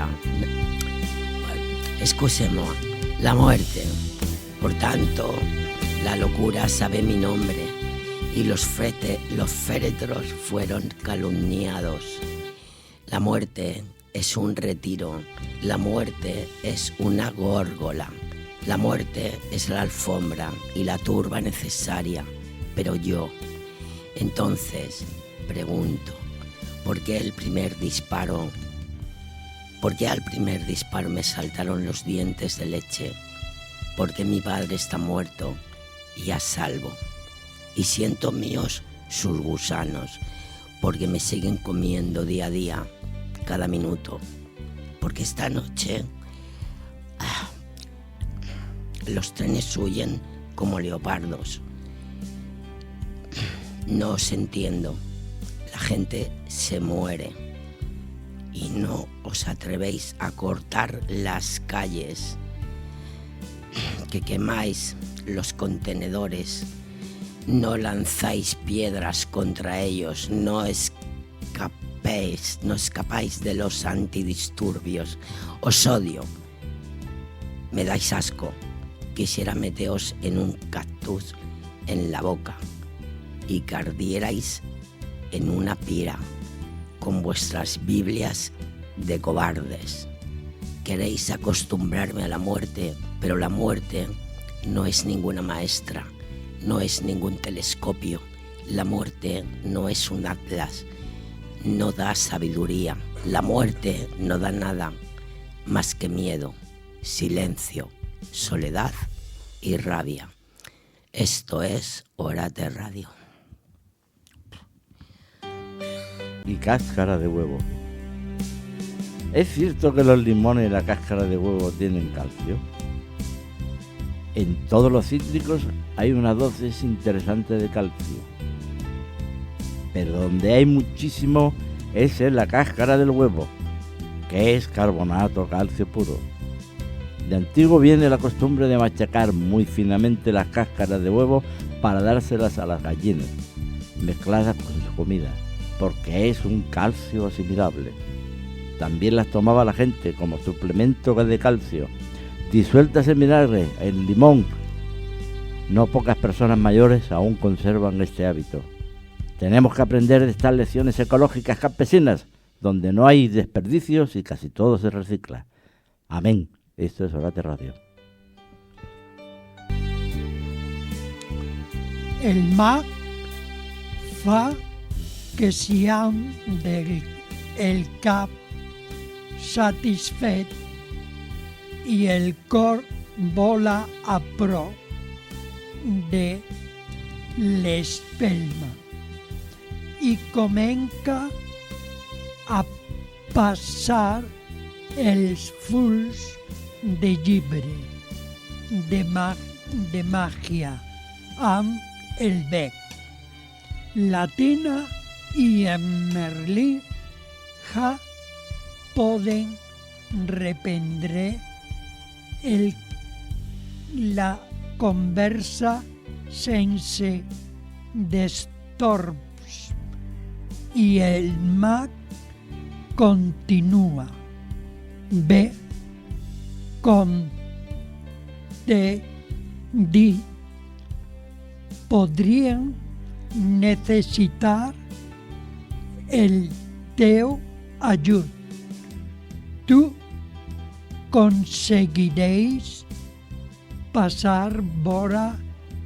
nada. Excusez-moi, la muerte. Por tanto, la locura sabe mi nombre y los féretros fueron calumniados. La muerte es un retiro, la muerte es una górgola, la muerte es la alfombra y la turba necesaria, pero yo, entonces, pregunto, ¿por qué al primer disparo me saltaron los dientes de leche? Porque mi padre está muerto y a salvo, y siento míos sus gusanos, porque me siguen comiendo día a día, cada minuto, porque esta noche los trenes huyen como leopardos. No os entiendo, la gente se muere y no os atrevéis a cortar las calles, que quemáis los contenedores, no lanzáis piedras contra ellos, no escapáis de los antidisturbios. Os odio, me dais asco, quisiera meteos en un cactus en la boca y que ardierais en una pira con vuestras Biblias de cobardes. Queréis acostumbrarme a la muerte, pero la muerte no es ninguna maestra, no es ningún telescopio. La muerte no es un atlas, no da sabiduría. La muerte no da nada más que miedo, silencio, soledad y rabia. Esto es Orate Radio. Y cáscara de huevo. ¿Es cierto que los limones y la cáscara de huevo tienen calcio? En todos los cítricos hay una dosis interesante de calcio, pero donde hay muchísimo es en la cáscara del huevo, que es carbonato calcio puro. De antiguo viene la costumbre de machacar muy finamente las cáscaras de huevo para dárselas a las gallinas, mezcladas con su comida, porque es un calcio asimilable. También las tomaba la gente como suplemento de calcio, disueltas en vinagre, en limón. No pocas personas mayores aún conservan este hábito. Tenemos que aprender de estas lecciones ecológicas campesinas, donde no hay desperdicios y casi todo se recicla. Amén. Esto es Orate Radio. El mag fa que siam el cap satisfet i el cor vola a pro de l'espelma i comença a passar els fulls de llibre de màgia amb el bec. La Tina i en Merlí ja poden reprendre la conversa sense destorbs i el mag continua. Bé, com t'he dit, podrien necessitar el teu ajut. Tu aconseguireis passar vora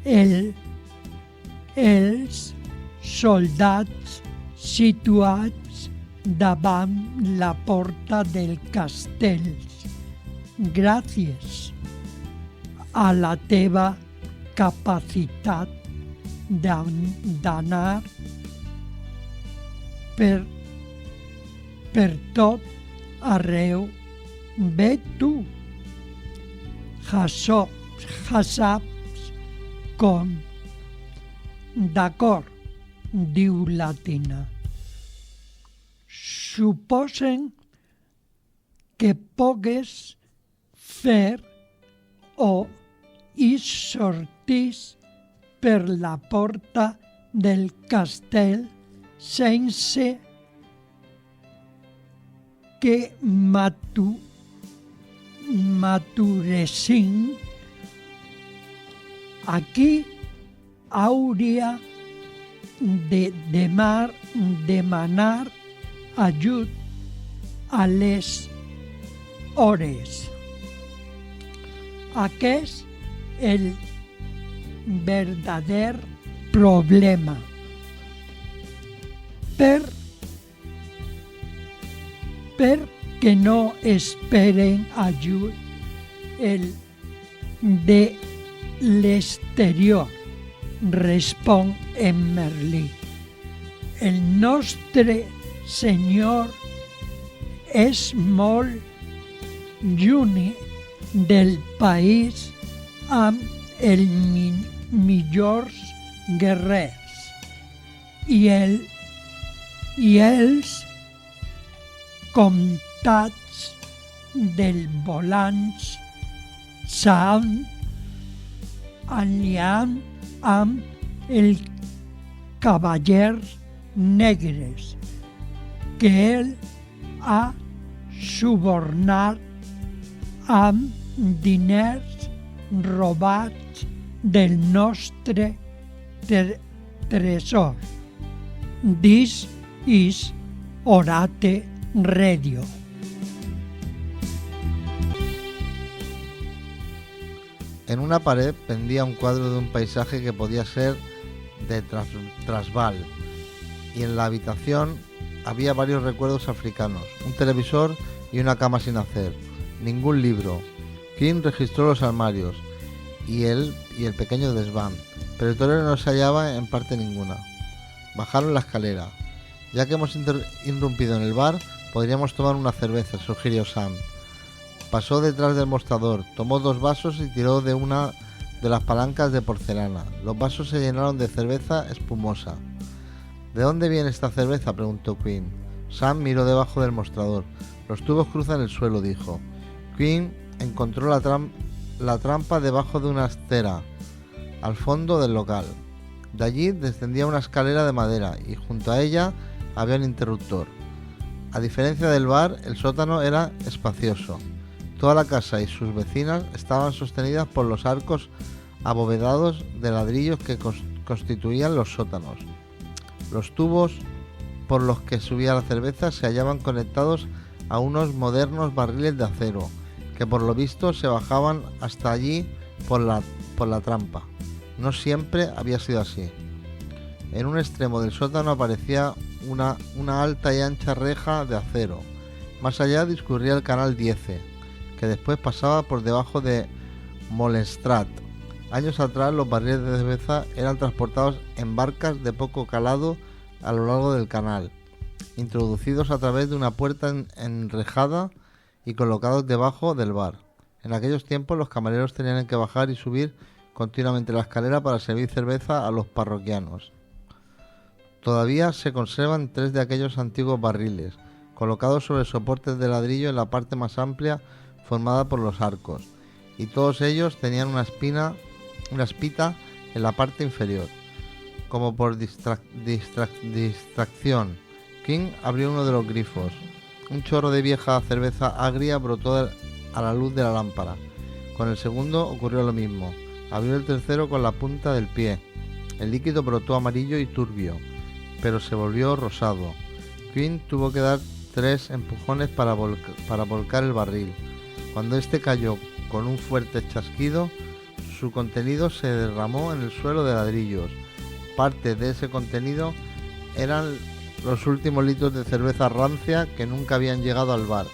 els soldats situats davant la porta del castell, gràcies a la teva capacitat d'anar per tot arreu. Bé tu, ja saps com. D'acord, diu la Tina. Suposen que pogués fer o hi sortís per la porta del castell sense que maturessin aquí hauria de demanar ajut a les hores. Aquest el verdader problema. Perquè no esperen ajut el de l'exterior, respon en Merlí. El nostre Senyor és molt lluny del país amb els millors guerrers i els comtats dels volants s'han aliat amb els cavallers negres que ell ha subornat amb diners robats del nostre tresor. This is Orate Radio. En una pared pendía un cuadro de un paisaje que podía ser de Transvaal, y en la habitación había varios recuerdos africanos, un televisor y una cama sin hacer. Ningún libro. King registró los armarios y el pequeño desván, pero el torero no se hallaba en parte ninguna. Bajaron la escalera. Ya que hemos irrumpido en el bar, podríamos tomar una cerveza, sugirió Sam. Pasó detrás del mostrador, tomó 2 vasos y tiró de una de las palancas de porcelana. Los vasos se llenaron de cerveza espumosa. ¿De dónde viene esta cerveza?, preguntó Quinn. Sam miró debajo del mostrador. Los tubos cruzan el suelo, dijo. Quinn encontró la trampa debajo de una estera, al fondo del local. De allí descendía una escalera de madera y junto a ella había un interruptor. A diferencia del bar, el sótano era espacioso. Toda la casa y sus vecinas estaban sostenidas por los arcos abovedados de ladrillos que constituían los sótanos. Los tubos por los que subía la cerveza se hallaban conectados a unos modernos barriles de acero, que por lo visto se bajaban hasta allí por la trampa. No siempre había sido así. En un extremo del sótano aparecía una alta y ancha reja de acero. Más allá discurría el canal Dieze, que después pasaba por debajo de Molenstraat. Años atrás los barriles de cerveza eran transportados en barcas de poco calado a lo largo del canal, introducidos a través de una puerta enrejada y colocados debajo del bar. En aquellos tiempos los camareros tenían que bajar y subir continuamente la escalera para servir cerveza a los parroquianos. Todavía se conservan 3 de aquellos antiguos barriles, colocados sobre soportes de ladrillo en la parte más amplia formada por los arcos, y todos ellos tenían una espita en la parte inferior. Como por distracción, King abrió uno de los grifos. Un chorro de vieja cerveza agria brotó a la luz de la lámpara. Con el segundo ocurrió lo mismo. Abrió el tercero con la punta del pie. El líquido brotó amarillo y turbio, pero se volvió rosado. Quinn tuvo que dar 3 empujones para volcar el barril. Cuando este cayó con un fuerte chasquido, su contenido se derramó en el suelo de ladrillos. Parte de ese contenido eran los últimos litros de cerveza rancia que nunca habían llegado al bar.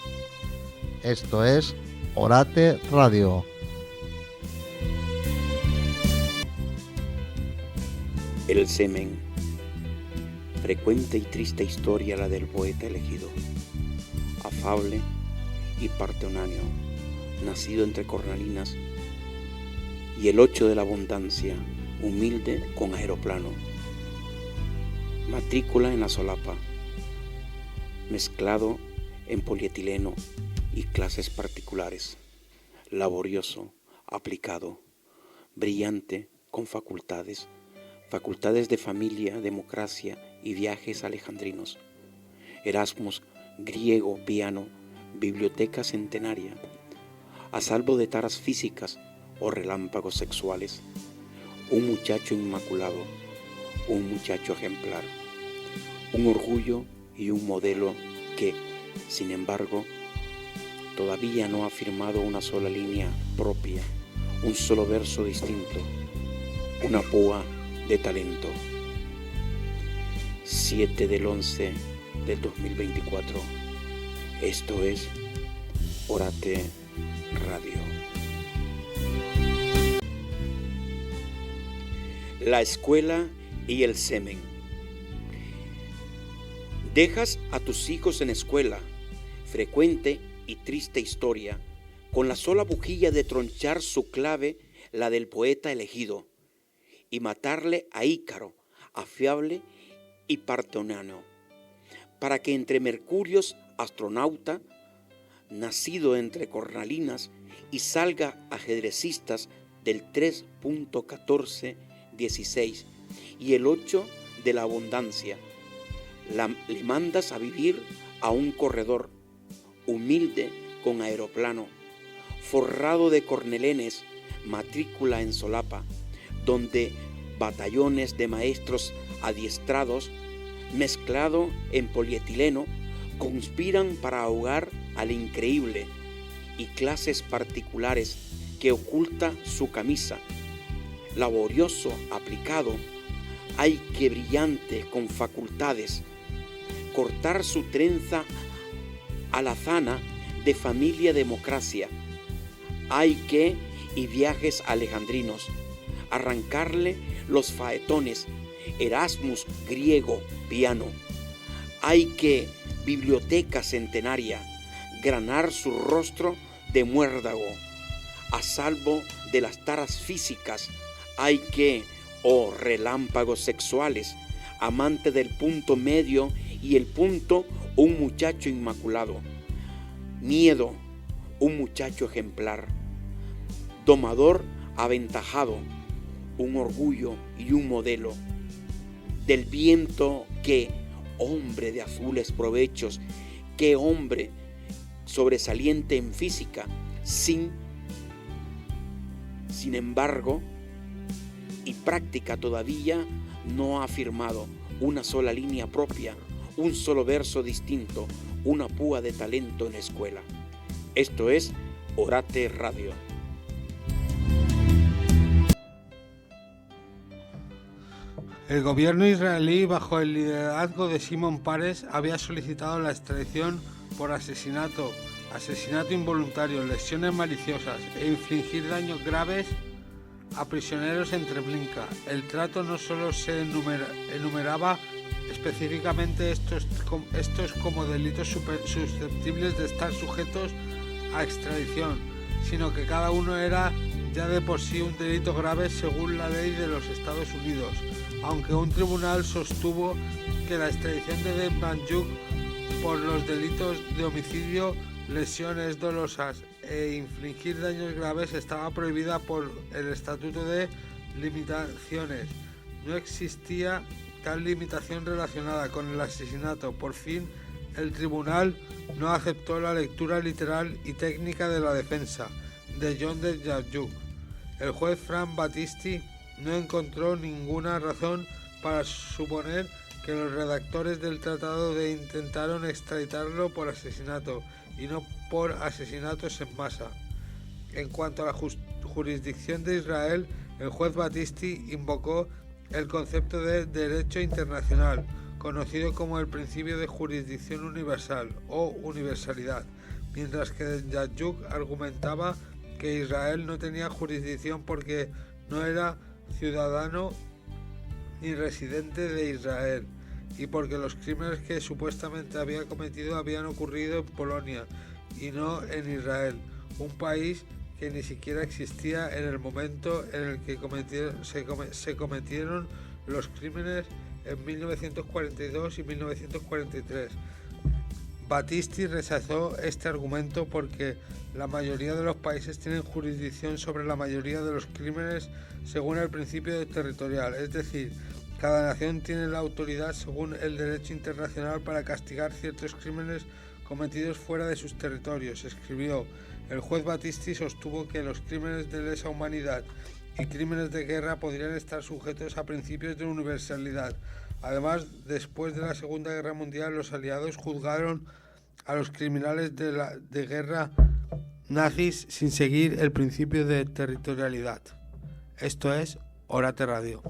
Esto es Orate Radio. El semen. Frecuente y triste historia la del poeta elegido, afable y partenonio, nacido entre cornalinas, y el 8 de la abundancia, humilde con aeroplano, matrícula en la solapa, mezclado en polietileno y clases particulares, laborioso, aplicado, brillante con facultades de familia, democracia y viajes alejandrinos. Erasmus griego, piano, biblioteca centenaria, a salvo de taras físicas o relámpagos sexuales. Un muchacho inmaculado, un muchacho ejemplar, un orgullo y un modelo que, sin embargo, todavía no ha firmado una sola línea propia, un solo verso distinto, una púa de talento. 7/11/2024. Esto es Orate Radio. La escuela y el semen. Dejas a tus hijos en escuela, frecuente y triste historia, con la sola bujía de tronchar su clave, la del poeta elegido, y matarle a Ícaro, afiable y partenonio, para que entre Mercurios astronauta, nacido entre cornalinas, y salga ajedrecistas del 3.1416 y el 8 de la abundancia. Le mandas a vivir a un corredor humilde con aeroplano, forrado de cornelenes, matrícula en solapa, donde batallones de maestros adiestrados, mezclado en polietileno, conspiran para ahogar al increíble, y clases particulares que oculta su camisa. Laborioso, aplicado, hay que brillante con facultades, cortar su trenza alazana de familia democracia. Hay que, y viajes alejandrinos, arrancarle los faetones, Erasmus griego, piano. Hay que, biblioteca centenaria, granar su rostro de muérdago, a salvo de las taras físicas. Hay que, oh relámpagos sexuales, amante del punto medio y el punto, un muchacho inmaculado. Miedo, un muchacho ejemplar. Domador aventajado, un orgullo y un modelo. Del viento que, hombre de azules provechos, que hombre sobresaliente en física, sin embargo, y práctica todavía no ha firmado una sola línea propia, un solo verso distinto, una púa de talento en la escuela. Esto es Orate Radio. El gobierno israelí, bajo el liderazgo de Shimon Peres, había solicitado la extradición por asesinato involuntario, lesiones maliciosas e infligir daños graves a prisioneros en Treblinka. El trato no solo se enumeraba específicamente estos como delitos susceptibles de estar sujetos a extradición, sino que cada uno era ya de por sí un delito grave según la ley de los Estados Unidos, aunque un tribunal sostuvo que la extradición de Demjanjuk por los delitos de homicidio, lesiones dolosas e infligir daños graves estaba prohibida por el Estatuto de Limitaciones. No existía tal limitación relacionada con el asesinato. Por fin, el tribunal no aceptó la lectura literal y técnica de la defensa de John Demjanjuk. El juez Frank Battisti no encontró ninguna razón para suponer que los redactores del tratado intentaron extraditarlo por asesinato y no por asesinatos en masa. En cuanto a la jurisdicción de Israel, el juez Battisti invocó el concepto de derecho internacional, conocido como el principio de jurisdicción universal o universalidad, mientras que Demjanjuk argumentaba que Israel no tenía jurisdicción porque no era ciudadano ni residente de Israel y porque los crímenes que supuestamente había cometido habían ocurrido en Polonia y no en Israel, un país que ni siquiera existía en el momento en el que se cometieron los crímenes en 1942 y 1943. Battisti rechazó este argumento porque la mayoría de los países tienen jurisdicción sobre la mayoría de los crímenes según el principio territorial, es decir, Cada nación tiene la autoridad, según el derecho internacional, para castigar ciertos crímenes cometidos fuera de sus territorios, escribió. El juez Battisti sostuvo que los crímenes de lesa humanidad y crímenes de guerra podrían estar sujetos a principios de universalidad. Además, después de la Segunda Guerra Mundial, los aliados juzgaron a los criminales de guerra nazis sin seguir el principio de territorialidad. Esto es Orate Radio.